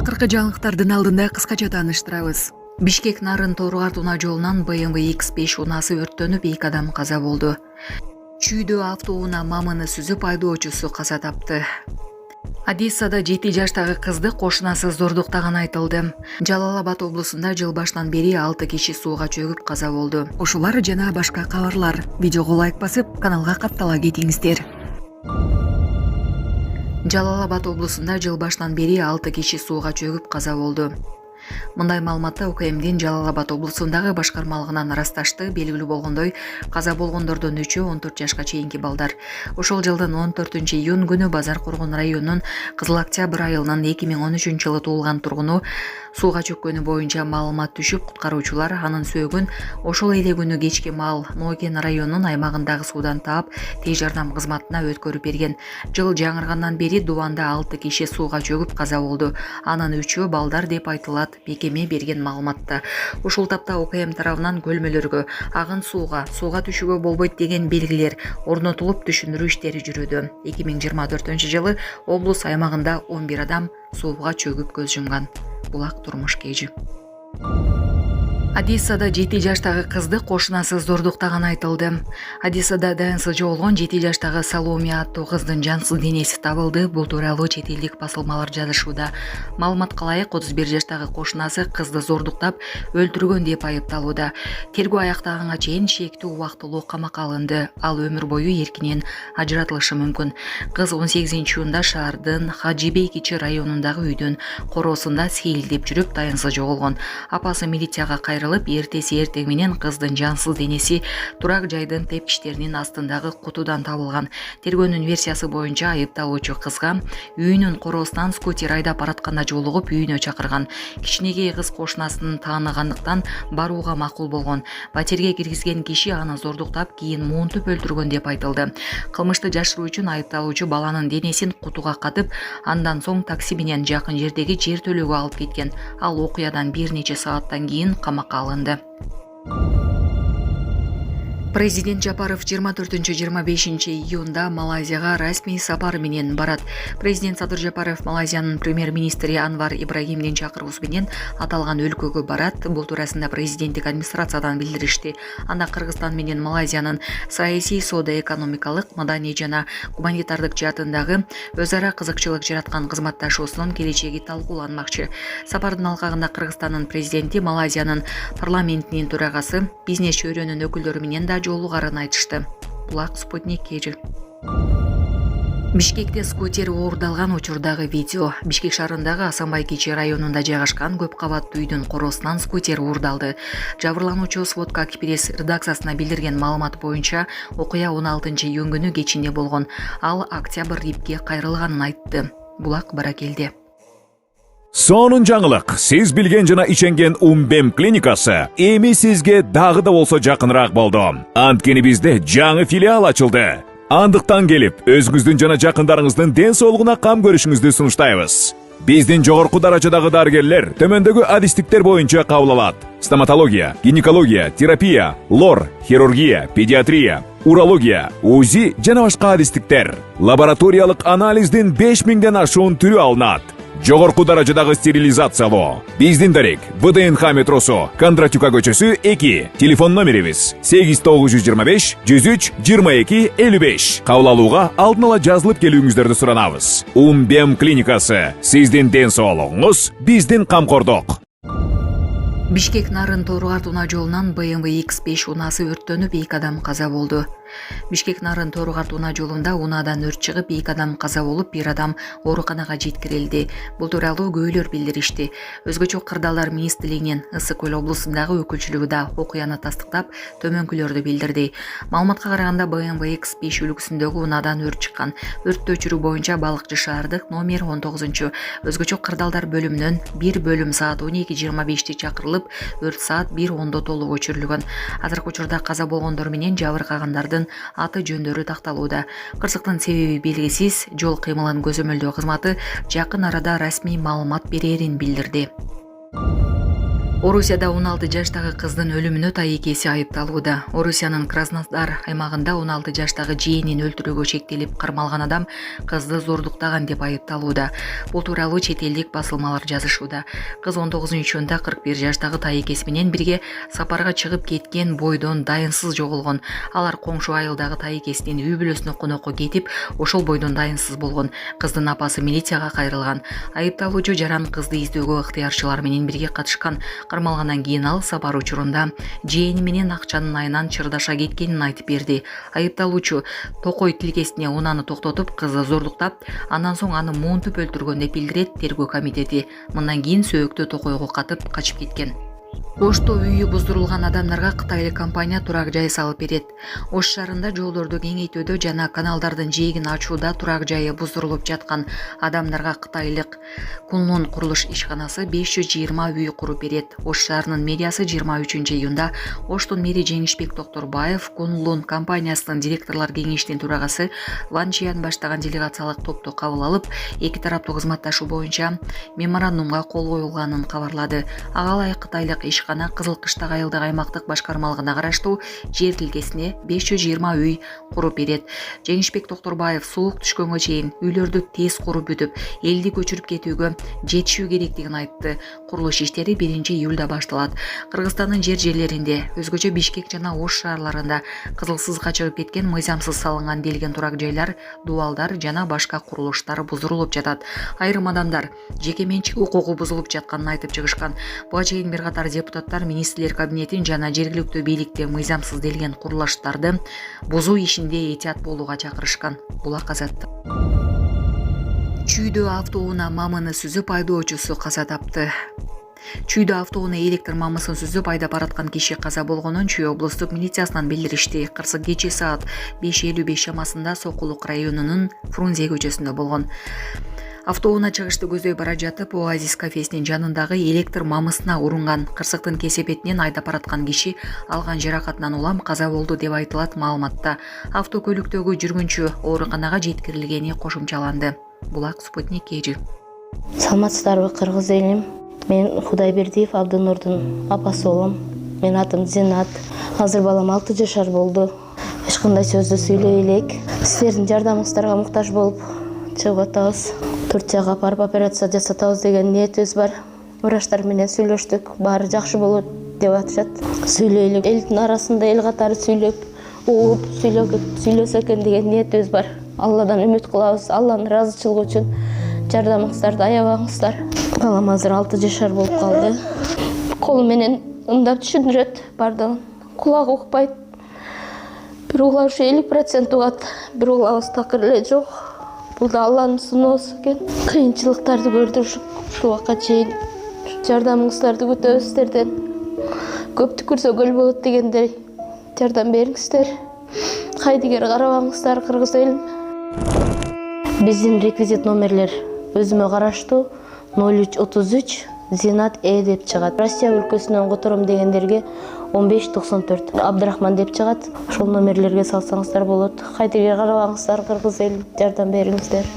Акыркы жаңылыктардын алдында кыскача тааныштырабыз. Бишкек Нарын Торгар унаа жолунан BMW X5 унаасы өрттөнүп 2 адам каза болду. Чүйдө автоунаа мамыны сүзүп айдоочусу каза тапты. Одессада 7 жаштагы кызды кошунасы зордуктаганы айтылды. Жалал-Абад облусунда жыл башынан бери 6 киши сууга чөгүп каза болду. Ушулар жана башка кабарлар. Видеого лайк басып, каналга каттала кетиңиздер. Жалал-Абад облусунда жыл башынан бери 6 киши сууга чөгүп каза болду. Мындай маалыматты УКМдин Жалал-Абад облусундагы башкармалыгынан ырасташты. Белгилүү болгондой, каза болгондордун 3-ü 14 жашка чейинки балдар. Ошол жылдын 14-июнь күнү Базар Коргон районунун Кызыл Октябрь айылынын 2013-жылы туулган тургуну сууга чөккөнү боюнча маалымат түшүп, куткаруучулар анын сөөгүн ошол эле күнү кечки маал Ноген районунун аймагындагы суудан таап, тез жардам кызматына өткөрүп берген. Жыл жаңыргандан бери Дубанда 6 киши сууга чөгүп каза болду. Анын 3-ü балдар деп айтылат. Бекеме берген маалыматта. Ушул тапта УКМ тарабынан көлмөлөргө, агын сууга түшүүгө болбойт деген белгилер орнотулуп түшүндүрүү иштери жүрүүдө. 2024-жылы облус аймагында 11 адам сууга чөгүп көз жумган. Булак турмуш кежи. Одессада 7 жаштагы кызды кошунасы зордуктаганы айтылды. Одессада ДНС жоолгон 7 жаштагы Саломе аттуу кыздын жансыз денеси табылды. Бул тууралуу чет элдик басылмалар жазышууда. Маалыматка ылайык 31 жаштагы кошунасы кызды зордуктап өлтүргөн деп айыпталууда. Тергөө аяктаганга чейин шектүү убактылуу камакка алынды. Ал өмүр бою эркинен ажыратылышы мүмкүн. Кыз 18-июнда шаардын Хажибей кичи районундагы үйдүн короосунда сейилдеп жүрүп таянсыз жоголгон. Апасы милицияга эртеси эртең менен кыздын жансыз денеси турак жайдын тепкичтеринин астындагы кутудан табылган. Тергөөнүн версиясы боюнча айыпталуучу кызга үйүнүн короосунан скутер айдап баратканда жолугуп үйүнө чакырган. Кичинекей кыз кошунасын тааныгандыктан барууга макул болгон. Патерге киргизген киши аны зордуктап, кийин муунтуп өлтүргөн деп айтылды. Кылмышты жашыруу үчүн айыпталуучу баланын денесин кутуга катып, андан соң такси менен жакын жердеги жер төлөөгө алып кеткен. Ал окуядан бир нече сааттан кийин камакка алынды. Президент Жапаров 24-25 июнда Малайзияга расмий сапар менен барат. Президент Садыр Жапаров Малайзиянын премьер-министри Анвар Ибрагимдин чакыруусу менен аталган өлкөгө барат. Бул туурасында президенттик администрациядан билдиришти. Анда Кыргызстан менен Малайзиянын саясий, соода-экономикалык, маданий жана гуманитардык жаатындагы өз ара кызыкчылык жараткан кызматташуусунун келечеги талкууланмакчы. Сапардын алкагында Кыргызстандын президенти Малайзиянын парламентинин төрагасы, бизнес чөйрөнүн өкүлдөрү менен да жолугарын айтышты. Булак Спутник кежи. Бишкекте скутер оордалган учурдагы видео. Бишкек шаарындагы Асанбай кичи районунда жайгашкан көп кабаттуу үйдүн короосунан скутер оордалды. Жабырлануучу Сводка Акпресс редакциясына билдирген маалымат боюнча, окуя 16-июнь күнү кечинде болгон. Ал Октябрь рипке кайрылганын айтты. Булак Баракелде. Сонун жаңылык. Сиз билген жана иченген Умбем клиникасы эми сизге дагы да болсо жакыныраак болду. Анткени бизде жаңы филиал ачылды. Андыктан келип, өзүңүздүн жана жакындарыңыздын ден соолугуна кам көрүшүңүздү сунуштайбыз. Биздин жогорку даражадагы дарыгерлер төмөндөгү адистиктер боюнча кабыл алат. Стоматология, гинекология, терапия, лор, хирургия, педиатрия, урология, УЗИ жана башка адистиктер. Лабораториялык анализдин 5000ден ашуун түрү алынат. Жогорку даражадагы стерилизациялоо. Биздин дарек ВДНХ метросу, Кондратюка көчөсү 2. Телефон номерибиз 8925 103 22 55. Кабыл алууга алдын ала жазылып келүүңүздөрдү суранабыз. Умбем клиникасы. Сиздин ден соолугуңуз, биздин камкордук. Бишкек Нарын Торгар унаа жолунан BMW X5 унаасы өрттөнүп 2 адам каза болду. Бишкек Нарын Торгар унаа жолунда унаадан өрт чыгып 2 адам каза болуп, 1 адам ооруканага жеткирилди. Бул тууралуу көйлөр билдиришти. Өзгөчө кырдаалдар министрлигинин Ысык Көл облусундагы өкүлчүлүгү да окуяны тастыктап, төмөнкүлөрдү билдирди. Маалыматка караганда BMW X5 үлгүсүндөгү унаадан өрт чыккан. Өрттү өчүрүү боюнча Балыкчы шаардык номер 19 өзгөчө кырдаалдар бөлүмүнөн 1 бөлүм саат 12:25 чакырылып, өрт саат 1:10 толук өчүрүлгөн. Азыркы учурда каза болгондор менен жабыркагандардын аты жөндөрү такталууда. Кырсыктын себеби белгисиз. Жол кыймылын көзөмөлдөө кызматы жакын арада расмий маалымат берерин билдирди. Орусияда 16 жаштагы кыздын өлүмүнө тайекеси айыпталууда. Орусиянын Краснодар аймагында 16 жаштагы жээнин өлтүрүүгө шектелип кармалган адам кызды зордуктаган деп айыпталууда. Бул тууралуу чет элдик басылмалар жазышууда. Кыз 19-июнда 41 жаштагы тайекеси менен бирге сапарга чыгып кеткен бойдон дайынсыз жоголгон. Алар коңшу айылдагы тайекесинин үй бүлөсүнө конокко кетип, ошол бойдон дайынсыз болгон. Кыздын апасы милицияга кайрылган. Айыпталуучу жаран кызды издөөгө ыктыярчылар менен бирге катышкан. Кармалгандан кийин ал сапар учурунда жээни менен акчанын айынан чырдаша кеткенин айтып берди. Айыпталуучу токой тилкесине унааны токтотуп, кызды зордуктап, андан соң аны муунтуп өлтүргөн деп билдирет тергөө комитети. Мындан кийин сөөктө токойго катып качып кеткен. Ошто үйү буздурулган адамдарга кытайлык компания турак жай салып берет. Ош шаарында жолдорду кеңейтүүдө жана каналдардын жээгин ачууда турак жайы буздурулуп жаткан адамдарга кытайлык Кунлун курулуш ишканасы 520 үй куруп берет. Ош шаарынын медиасы 23-июнда Оштун мэри Жеңишбек Токторбаев Кунлун компаниясынын директорлор кеңешинин төрагасы Ван Чиян баштаган делегациялык топту кабыл алып, эки тараптуу кызматташуу боюнча меморандумга кол коюлганын кабарлады. Ага ылайык кытайлык ишкана Кызыл Кыштак айылдык аймактык башкармалыгына караштуу жер тилкесине 520 үй куруп берет. Жеңишбек Токторбаев суук түшкөнгө чейин үйлөрдү тез куруп бүтүп, элди көчүрүп кетүүгө жетишүү керектигин айтты. Курулуш иштери 1-июлда башталат. Кыргызстандын жерлеринде, өзгөчө Бишкек жана Ош шаарларында кызылсызга чыгып кеткен мыйзамсыз салынган делген турак жайлар, дубалдар жана башка курулуштар буздурулуп жатат. Айрым адамдар жеке менчик укугу бузулуп жатканын айтып чыгышкан. Буга чейин бир катар депутаттар министрлер кабинетин жана жергиликтүү бийликти мыйзамсыз делген курулуштарды бузуу ишинде этият болууга чакырышкан. Булак казатты. Чүйдө автоунаа мамыны сүзүп айдоочусу каза тапты. Чүйдө автоунаа электр мамысын сүзүп айдап бараткан киши каза болгонун Чүй облустук милициясынан билдиришти. Кырсык кечээ саат 5:55 чамасында Сокулук районунун Фрунзе көчөсүндө болгон. Автоунаа чыгышты көздөй бара жатып, Оазис кафесинин жанындагы электр мамысына урунган. Кырсыктын кесепетинен айдап бараткан киши алган жаракатынан улам каза болду деп айтылат маалыматта. Автокөлүктөгү жүргүнчү ооруканага жеткирилгени кошумчаланды. Булак Спутник KG. Саламатсыздарбы, кыргыз элим? Мен Кудайбердиев Абдынурдун апасы болом. Менин атым Зинат. Азыр балам 6 жашар болду. Эч кандай сөздү сүйлөй элек. Силердин жардамыңыздарга муктаж болуп чыгып атабыз. Турцияга апарып операция жасатабыз деген ниетибиз бар. Врачтар менен сүйлөштүк. Баары жакшы болот деп атышат. Сүйлөйлүк. Элдин арасында эл катары сүйлөп, угуп сүйлөсө экен деген ниетибиз бар. Алладан үмүт кылабыз. Алланын ыраазычылыгы үчүн жардамыңыздарды аябаңыздар. Балам азыр 6 жашар болуп калды. Колу менен ымдап түшүндүрөт бардыгын. Кулагы укпайт. Бир угла ушу 50% угат, бир углабыз такыр эле жок. Бул да Алланын сыноосу экен. Кыйынчылыктарды көрдүк ушул убакка чейин. Жардамыңыздарды күтөбүз сиздерден. Көп түкүрсө көл болот дегендей жардам бериңиздер. Кайдыгер карабаңыздар, кыргыз элим. Биздин реквизит номерлер өзүмө караштуу 0333 Зинат деп чыгат. Россия өлкөсүнөн котором дегендерге 1594 Абдрахман деп чыгат. Ошол номерлерге салсаңыздар болот. Кайдыгер карабаңыздар, кыргыз элим, жардам бериңиздер.